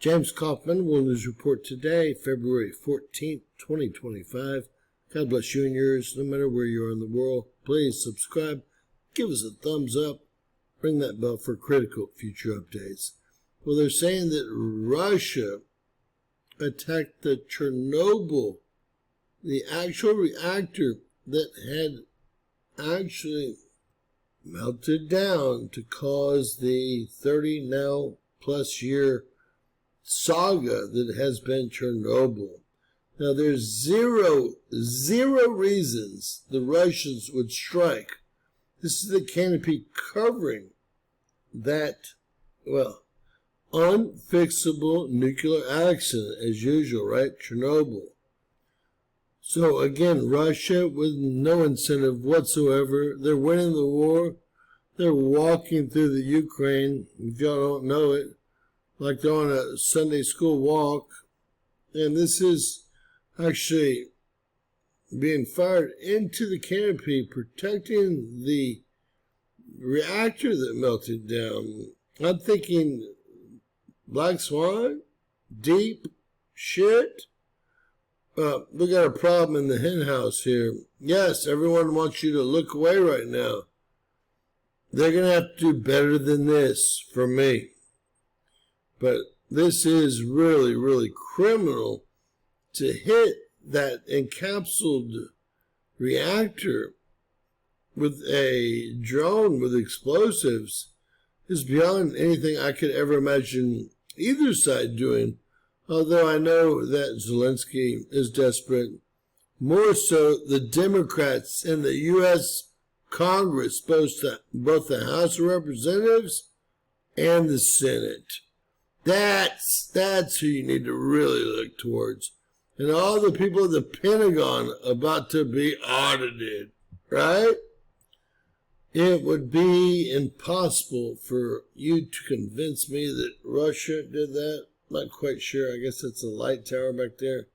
James Kaufman, World News Report today, February 14th, 2025. God bless you and yours, no matter where you are in the world. Please subscribe, give us a thumbs up, ring that bell for critical future updates. Well, they're saying that Russia attacked the Chernobyl, the actual reactor that had actually melted down to cause the 30 now plus year saga that has been Chernobyl. Now there's zero reasons the Russians would strike. This is the canopy covering that, well, unfixable nuclear accident as usual, right? Chernobyl. So again, Russia with no incentive whatsoever. They're winning the war. They're walking through the Ukraine. If y'all don't know it, like they're on a Sunday school walk. And this is actually being fired into the canopy, protecting the reactor that melted down. I'm thinking Black Swan, deep shit. We got a problem in the hen house here. Yes, everyone wants you to look away right now. They're going to have to do better than this for me. But this is really, really criminal to hit that encapsulated reactor with a drone with explosives is beyond anything I could ever imagine either side doing. Although I know that Zelensky is desperate. More so the Democrats in the U.S. Congress, both the House of Representatives and the Senate. That's who you need to really look towards. And all the people at the Pentagon about to be audited, right? It would be impossible for you to convince me that Russia did that. Not quite sure. I guess it's a light tower back there.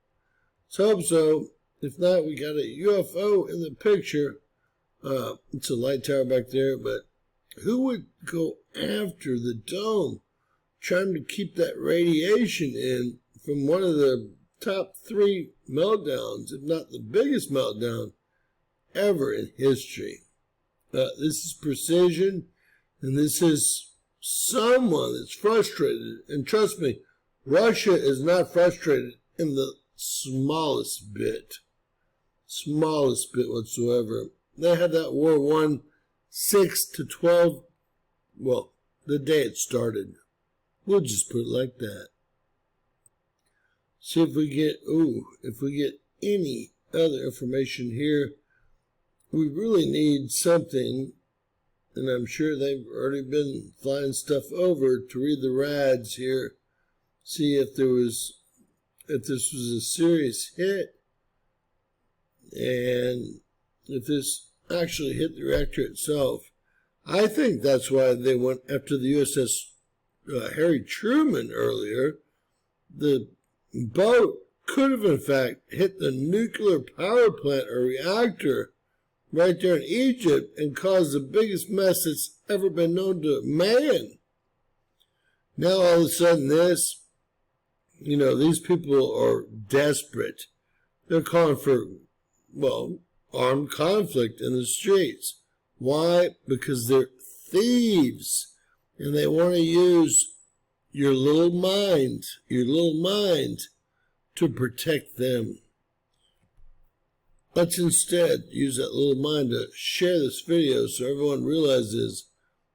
Let's hope so. If not, we got a UFO in the picture. It's a light tower back there, but who would go after the dome, trying to keep that radiation in from one of the top 3 meltdowns, if not the biggest meltdown ever in history? This is precision, and this is someone that's frustrated. And trust me, Russia is not frustrated in the smallest bit whatsoever. They had that war won 6 to 12, well, the day it started. We'll just put it like that. See if we get any other information here. We really need something, and I'm sure they've already been flying stuff over to read the rads here. See if this was a serious hit, and if this actually hit the reactor itself. I think that's why they went after the USS Harry Truman earlier. The boat could have in fact hit the nuclear power plant or reactor right there in Egypt and caused the biggest mess that's ever been known to man. Now all of a sudden these people are desperate. They're calling for, well, armed conflict in the streets. Why? Because they're thieves, and they want to use your little mind to protect them. Let's instead use that little mind to share this video so everyone realizes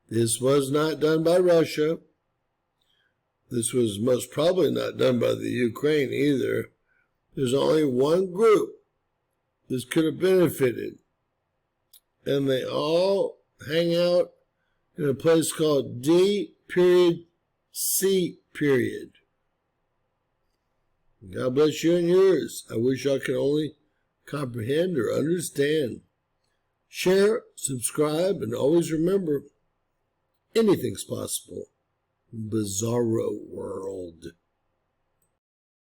this was not done by Russia. This was most probably not done by the Ukraine either. There's only one group this could have benefited, and they all hang out in a place called D.C. God bless you and yours. I wish I could only comprehend or understand. Share, subscribe, and always remember, anything's possible. Bizarro world.